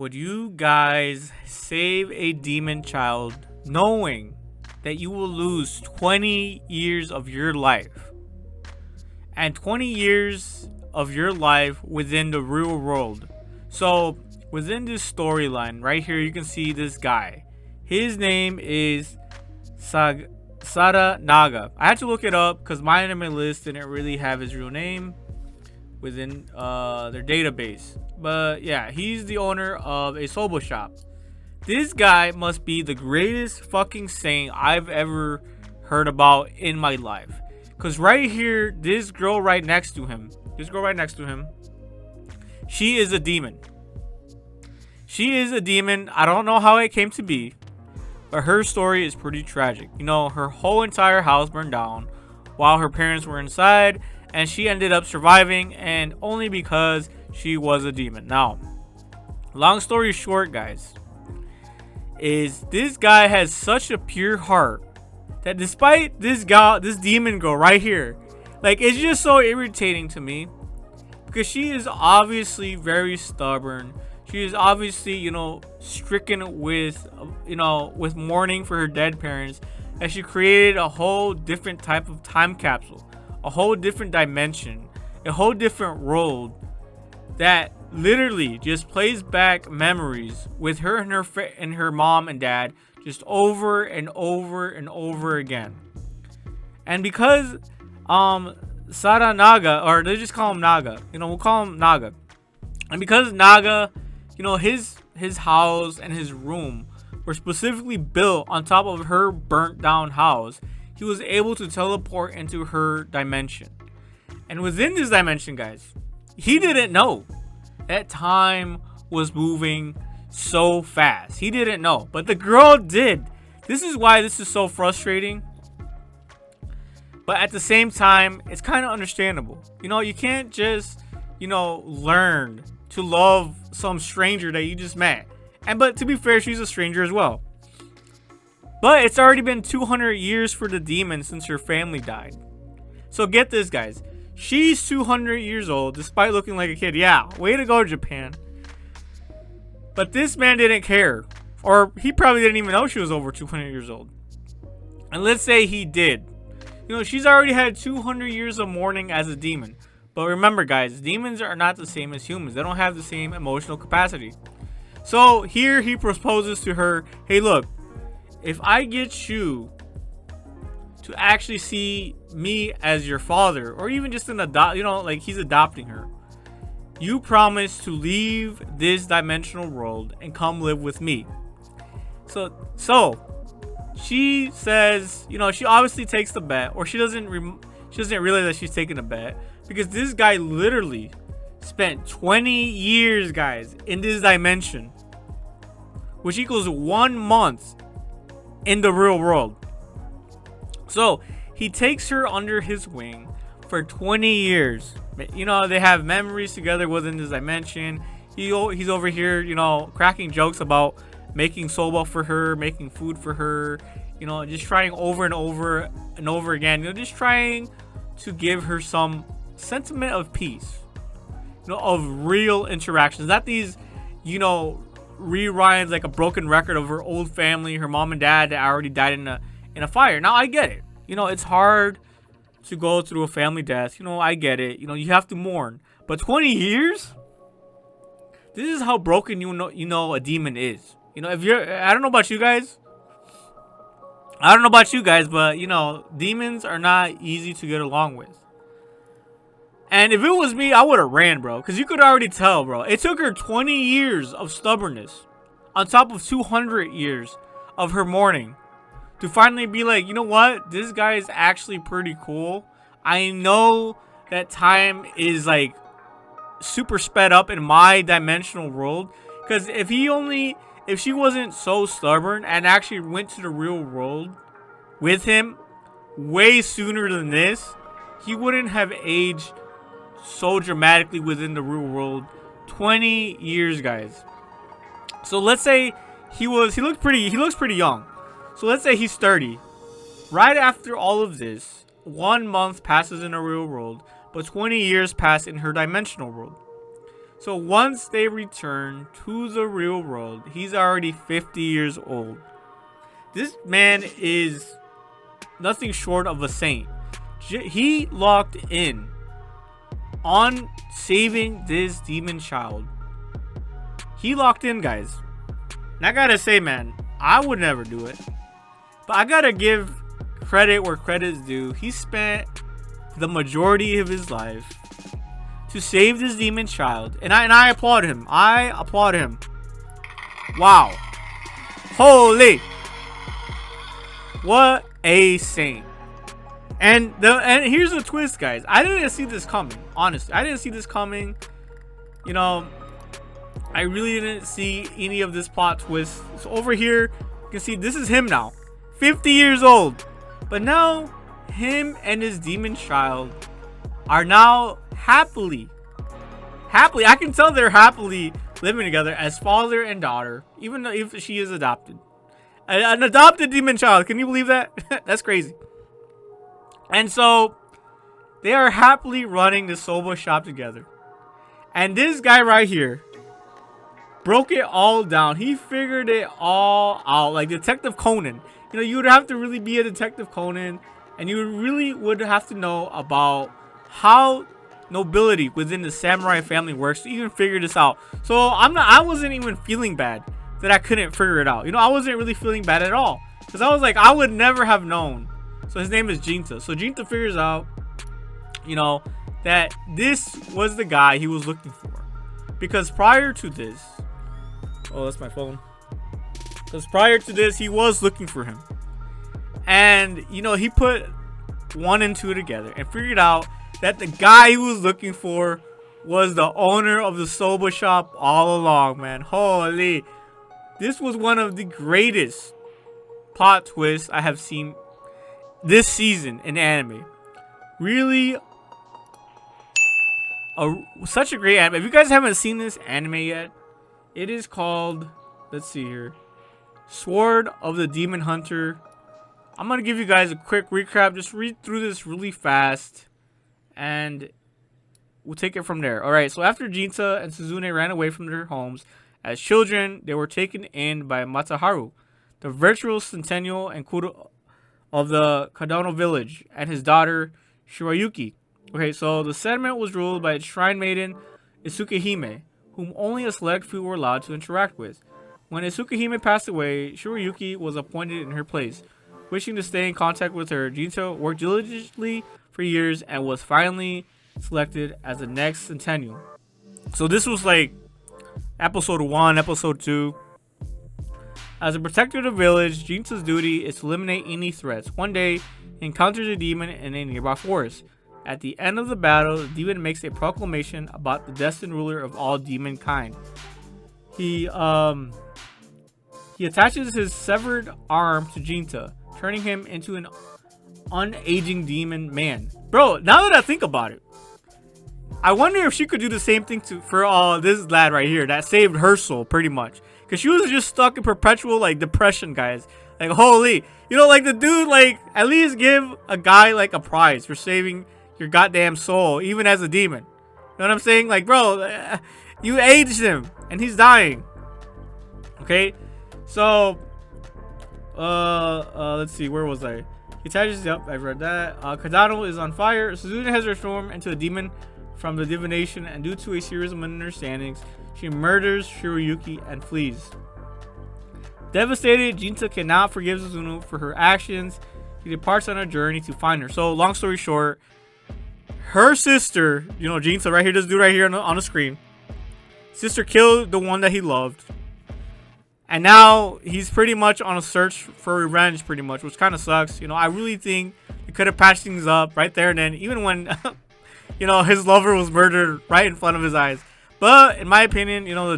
Would you guys save a demon child knowing that you will lose 20 years of your life? And 20 years of your life within the real world. So within this storyline right here, you can see this guy. His name is Sada Naga. I had to look it up because my anime list didn't really have his real name within their database. But yeah, he's the owner of a soba shop. This guy must be the greatest fucking saint I've ever heard about in my life. Cause right here, this girl right next to him, she is a demon. She is a demon. I don't know how it came to be, but her story is pretty tragic. You know, her whole entire house burned down while her parents were inside, and she ended up surviving, and only because she was a demon. Now, long story short, guys, is this guy has such a pure heart that despite this demon girl right here, like, it's just so irritating to me because she is obviously very stubborn. She is obviously, stricken with, with mourning for her dead parents, and she created a whole different type of time capsule, a whole different dimension, a whole different world that literally just plays back memories with her and her mom and dad just over and over and over again. And because Sada Naga, or they just call him Naga, we'll call him Naga. And because Naga, his house and his room were specifically built on top of her burnt down house, he was able to teleport into her dimension. And within this dimension, guys, he didn't know that time was moving so fast. He didn't know, but the girl did. This is why this is so frustrating, but at the same time, it's kind of understandable. You can't just learn to love some stranger that you just met. But to be fair, she's a stranger as well. But it's already been 200 years for the demon since her family died. So get this, guys, she's 200 years old despite looking like a kid. Yeah, way to go, Japan. But this man didn't care, or he probably didn't even know she was over 200 years old. And let's say he did. She's already had 200 years of mourning as a demon. But remember, guys, demons are not the same as humans. They don't have the same emotional capacity. So here he proposes to her, hey, look, if I get you to actually see me as your father, or even just an like he's adopting her, you promise to leave this dimensional world and come live with me. So she says, she obviously takes the bet, or she doesn't realize that she's taking a bet, because this guy literally spent 20 years, guys, in this dimension, which equals 1 month in the real world. So he takes her under his wing for 20 years. They have memories together within this dimension. He's over here, cracking jokes about making soba for her, making food for her, just trying over and over and over again, just trying to give her some sentiment of peace, of real interactions, not these, rewinds like a broken record of her old family, her mom and dad that already died in a fire. Now I get it. It's hard to go through a family death. I get it. You have to mourn. But 20 years? This is how broken a demon is. If you're, I don't know about you guys. But demons are not easy to get along with. And if it was me, I would have ran, bro. Because you could already tell, bro. It took her 20 years of stubbornness on top of 200 years of her mourning to finally be like, you know what? This guy is actually pretty cool. I know that time is like super sped up in my dimensional world. Because if she wasn't so stubborn and actually went to the real world with him way sooner than this, he wouldn't have aged so dramatically within the real world. 20 years, guys. So let's say he looks pretty young. So let's say he's 30. Right after all of this, 1 month passes in the real world, but 20 years pass in her dimensional world. So once they return to the real world, he's already 50 years old. This man is nothing short of a saint. He locked in on saving this demon child. He locked in, guys. And I gotta say, man, I would never do it. But I gotta give credit where credit's due. He spent the majority of his life to save this demon child. And I applaud him. I applaud him. Wow. Holy. What a saint. And here's the twist, guys. I didn't see this coming. Honestly, I didn't see this coming. You know, I really didn't see any of this plot twist. So over here, you can see this is him now. 50 years old. But now, him and his demon child are now happily, I can tell they're happily living together as father and daughter, even though if she is adopted. An adopted demon child. Can you believe that? That's crazy. And so, they are happily running the soba shop together. And this guy right here broke it all down. He figured it all out. Like Detective Conan. You know, you would have to really be a Detective Conan. And you really would have to know about how nobility within the samurai family works to even figure this out. So I wasn't even feeling bad that I couldn't figure it out. You know, I wasn't really feeling bad at all. Because I was like, I would never have known. So his name is Jinta. So Jinta figures out, you know, that this was the guy he was looking for. Because prior to this, oh, that's my phone. Because prior to this, he was looking for him. And, you know, he put 1 and 2 together and figured out that the guy he was looking for was the owner of the soba shop all along, man. Holy. This was one of the greatest plot twists I have seen this season in anime. Really, such a great anime. If you guys haven't seen this anime yet, it is called, let's see here, Sword of the Demon Hunter. I'm going to give you guys a quick recap. Just read through this really fast, and we'll take it from there. Alright, so after Jinta and Suzune ran away from their homes as children, they were taken in by Matsuharu, the virtual centennial and Kuro of the Kadano village, and his daughter, Shirayuki. Okay, so the settlement was ruled by its shrine maiden, Isukahime, whom only a select few were allowed to interact with. When Isukahime passed away, Shirayuki was appointed in her place. Wishing to stay in contact with her, Jinta worked diligently for years and was finally selected as the next centennial. So this was like episode 1, episode 2. As a protector of the village, Jinta's duty is to eliminate any threats. One day, he encounters a demon in a nearby forest. At the end of the battle, the demon makes a proclamation about the destined ruler of all demon kind. He attaches his severed arm to Jinta, turning him into an unaging demon man. Bro, now that I think about it, I wonder if she could do the same thing for this lad right here that saved her soul pretty much. Because she was just stuck in perpetual like depression, guys. Like, holy. You know, like the dude, like, at least give a guy like a prize for saving your goddamn soul, even as a demon. You know what I'm saying? Like, bro, you aged him and he's dying. Okay? So, let's see, where was I? He attaches, yep, I've read that. Kadano is on fire. Suzune has transformed into a demon from the divination, and due to a series of misunderstandings, she murders Shirayuki and flees. Devastated, Jinta cannot forgive Suzune for her actions. He departs on a journey to find her. So, long story short, her sister, you know, Jinta right here, this dude right here on the screen, sister killed the one that he loved. And now he's pretty much on a search for revenge, pretty much, which kind of sucks. You know, I really think he could have patched things up right there and then, even when, you know, his lover was murdered right in front of his eyes. But in my opinion, you know,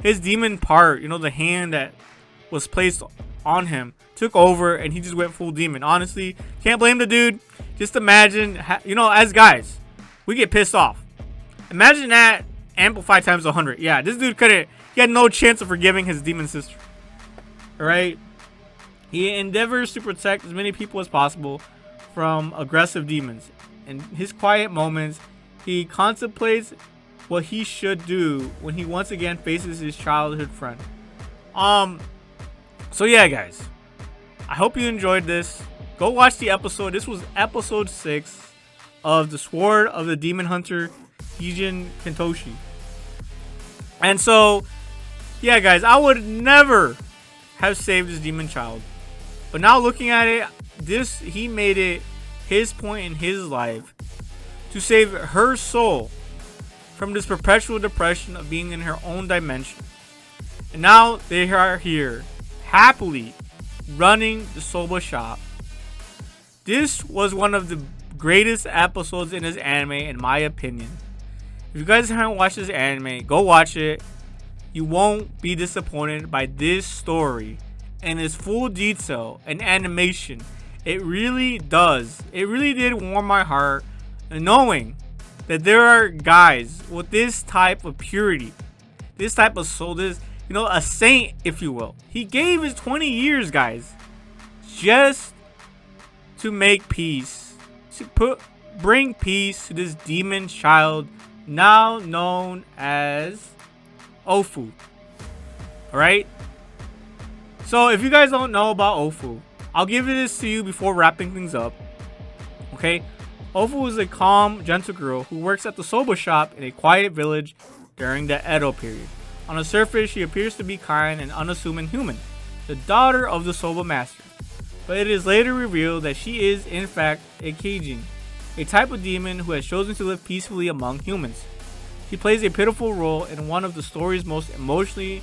his demon part, you know, the hand that was placed on him took over and he just went full demon. Honestly, can't blame the dude. Just imagine, you know, as guys, we get pissed off. Imagine that amplified times 100. Yeah, this dude he had no chance of forgiving his demon sister. Alright? He endeavors to protect as many people as possible from aggressive demons. In his quiet moments, he contemplates what he should do when he once again faces his childhood friend. So yeah, guys, I hope you enjoyed this. Go watch the episode. This was episode 6 of The Sword of the Demon Hunter, Kijin Gentoushou. And so, yeah, guys, I would never have saved this demon child. But now looking at it, he made it his point in his life to save her soul from this perpetual depression of being in her own dimension. And now they are here, happily running the soba shop. This was one of the greatest episodes in this anime, in my opinion. If you guys haven't watched this anime, go watch it. You won't be disappointed by this story and its full detail and animation. It really does. It really did warm my heart, knowing that there are guys with this type of purity, this type of soul, this, a saint, if you will. He gave his 20 years, guys, just to make peace, to bring peace to this demon child now known as Ofu. Alright? So if you guys don't know about Ofu, I'll give this to you before wrapping things up. Okay? Ofu is a calm, gentle girl who works at the soba shop in a quiet village during the Edo period. On the surface, she appears to be kind and unassuming human, the daughter of the soba master. But it is later revealed that she is, in fact, a Kijin, a type of demon who has chosen to live peacefully among humans. She plays a pitiful role in one of the story's most emotionally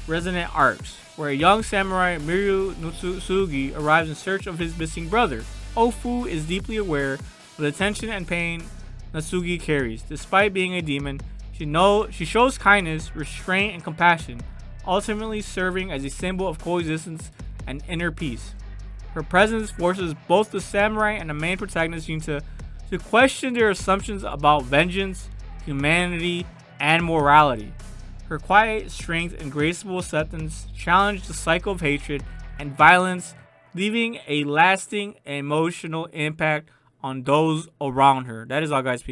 resonant arcs, where a young samurai, Miru Nutsugi, arrives in search of his missing brother. Ofu is deeply aware of the tension and pain Natsugi carries. Despite being a demon, she shows kindness, restraint, and compassion, ultimately serving as a symbol of coexistence and inner peace. Her presence forces both the samurai and the main protagonist Ginta to question their assumptions about vengeance, humanity, and morality. Her quiet strength and graceful acceptance challenge the cycle of hatred and violence, leaving a lasting emotional impact on those around her. That is all, guys. Peace.